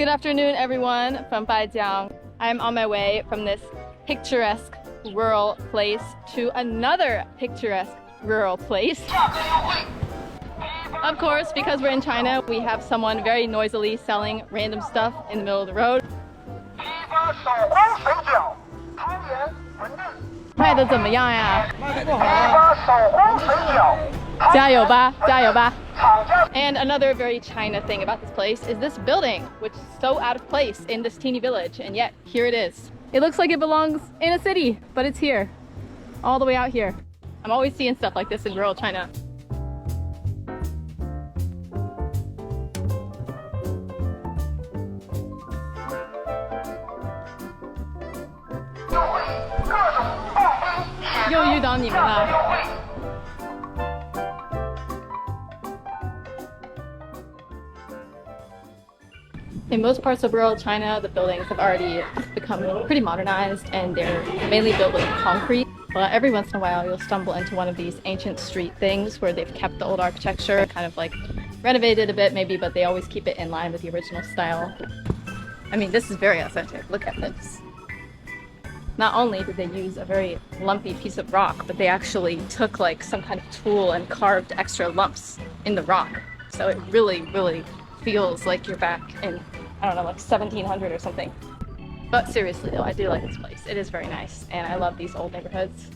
Good afternoon, everyone from Baijiang. I'm on my way from this picturesque rural place to another picturesque rural place. Of course, because we're in China, we have someone very noisily selling random stuff in the middle of the road. 卖得怎么样呀？卖得不好啊！加油吧，加油吧！ And another very China thing about this place is this building, which is so out of place in this teeny village, and yet here it is. It looks like it belongs in a city, but it's here, all the way out here. I'm always seeing stuff like this in rural China. Yo, 遇到你们了。In most parts of rural China, the buildings have already become pretty modernized and they're mainly built with concrete. But every once in a while, you'll stumble into one of these ancient street things where they've kept the old architecture, kind of like renovated a bit maybe, but they always keep it in line with the original style. I mean, this is very authentic. Look at this. Not only did they use a very lumpy piece of rock, but they actually took like some kind of tool and carved extra lumps in the rock. So it really, really feels like you're back in, I don't know, like 1700 or something. But seriously though, I do like this place. It is very nice and I love these old neighborhoods.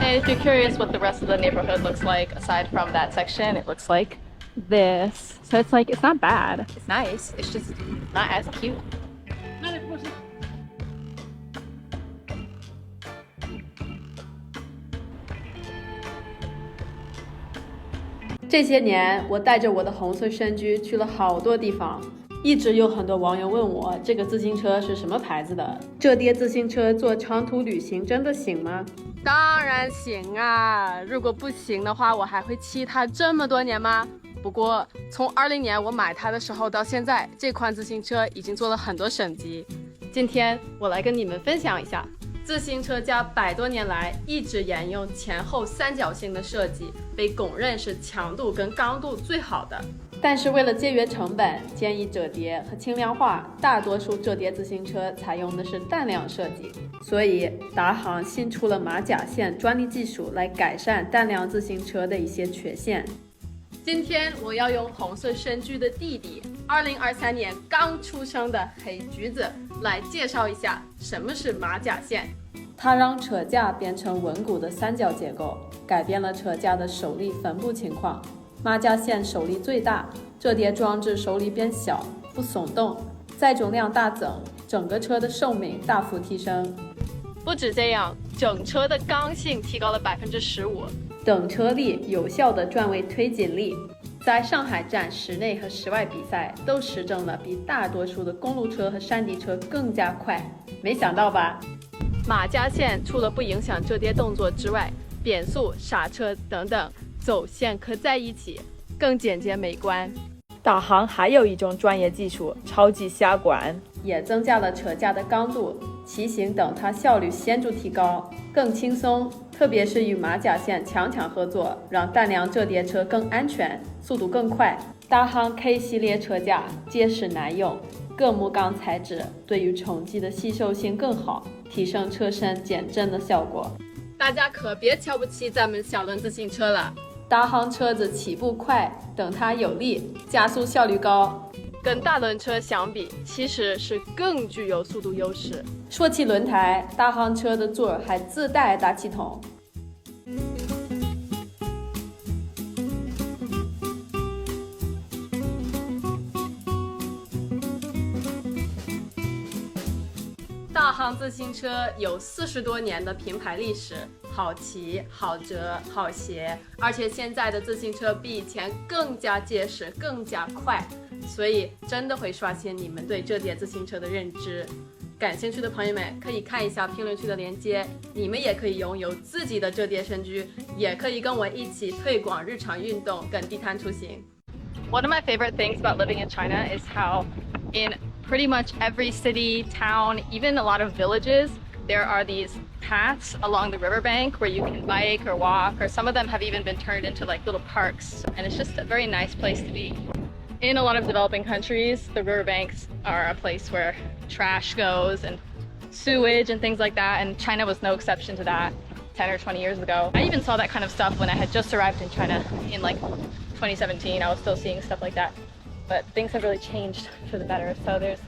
And if you're curious what the rest of the neighborhood looks like aside from that section, it looks like this. So it's like, it's not bad. It's nice. It's just not as cute. 这些年，我带着我的红色身居去了好多地方，一直有很多网友问我这个自行车是什么牌子的。这叠自行车做长途旅行真的行吗？当然行啊！如果不行的话，我还会骑它这么多年吗？不过从20年我买它的时候到现在，这款自行车已经做了很多升级。今天我来跟你们分享一下。自行车家100多年来一直沿用前后三角形的设计，被公认是强度跟刚度最好的。但是为了节约成本、建议折叠和轻量化，大多数折叠自行车采用的是弹梁设计。所以达行新出了马甲线专利技术来改善弹梁自行车的一些缺陷。今天我要用红色身居的弟弟，2023年刚出生的黑橘子来介绍一下什么是马甲线。它让车架变成稳固的三角结构，改变了车架的手力分布情况。马甲线手力最大，折叠装置手力变小，不松动，载重量大增，整个车的寿命大幅提升。不止这样，整车的刚性提高了15%。等车力有效的转位推进力，在上海站室内和室外比赛都实证了比大多数的公路车和山地车更加快，没想到吧？马甲线除了不影响折叠动作之外，变速、刹车等等走线可在一起，更简洁美观。导航还有一种专业技术，超级狭管，也增加了车架的刚度，骑行等它效率显著提高，更轻松。特别是与马甲线强合作，让弹梁折叠车更安全，速度更快。大行 K 系列车架结实耐用，铬木钢材质对于冲击的吸收性更好，提升车身减震的效果。大家可别瞧不起咱们小轮自行车了。大行车子起步快，等它有力，加速效率高。跟大轮车相比，其实是更具有速度优势。说起轮胎，大行车的座还自带大气筒。大行自行车有40多年的品牌历史，好骑、好折、好斜，而且现在的自行车比以前更加结实、更加快，所以真的会刷新你们对折叠自行车的认知。感兴趣的朋友们可以看一下评论区的链接，你们也可以拥有自己的折叠身居，也可以跟我一起推广日常运动跟地摊出行。One of my favorite things about living in China is how in pretty much every city, town, even a lot of villages, there are these paths along the riverbank where you can bike or walk, or some of them have even been turned into like little parks, and it's just a very nice place to be. In a lot of developing countries, the riverbanks are a place where trash goes and sewage and things like that, and China was no exception to that 10 or 20 years ago. I even saw that kind of stuff when I had just arrived in China in like 2017. I was still seeing stuff like that, but things have really changed for the better. So there's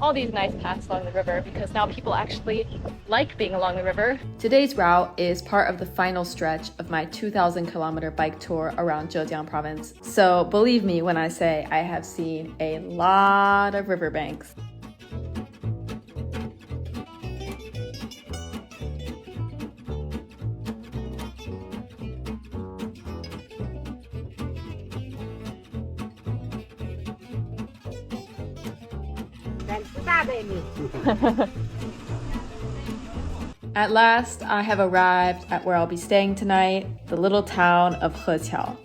all these nice paths along the river because now people actually like being along the river. Today's route is part of the final stretch of my 2,000-kilometer bike tour around Zhejiang province. So believe me when I say I have seen a lot of riverbanks. At last, I have arrived at where I'll be staying tonight, the little town of Heqiao.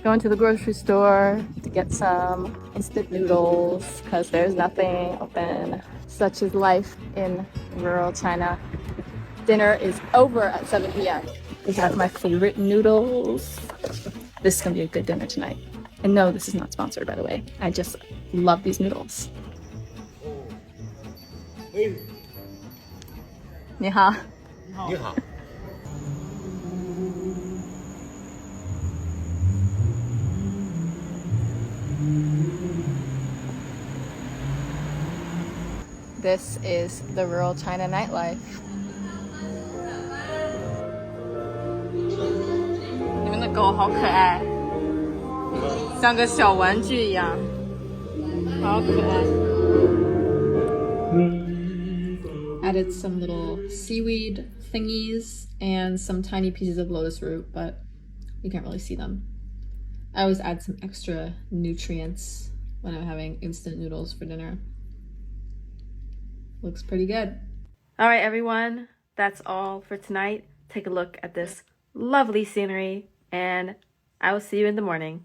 Going to the grocery store to get some instant noodles because there's nothing open. Such is life in rural China. Dinner is over at 7 p.m. We have my favorite noodles. This is gonna be a good dinner tonight. And no, this is not sponsored, by the way. I just love these noodles. 你好。你好。This is the rural China nightlife. 你们的狗好可爱，像个小玩具一样，好可爱。Added some little seaweed thingies and some tiny pieces of lotus root, but you can't really see them. I always add some extra nutrients when I'm having instant noodles for dinner. Looks pretty good. All right, everyone, that's all for tonight. Take a look at this lovely scenery, and I will see you in the morning.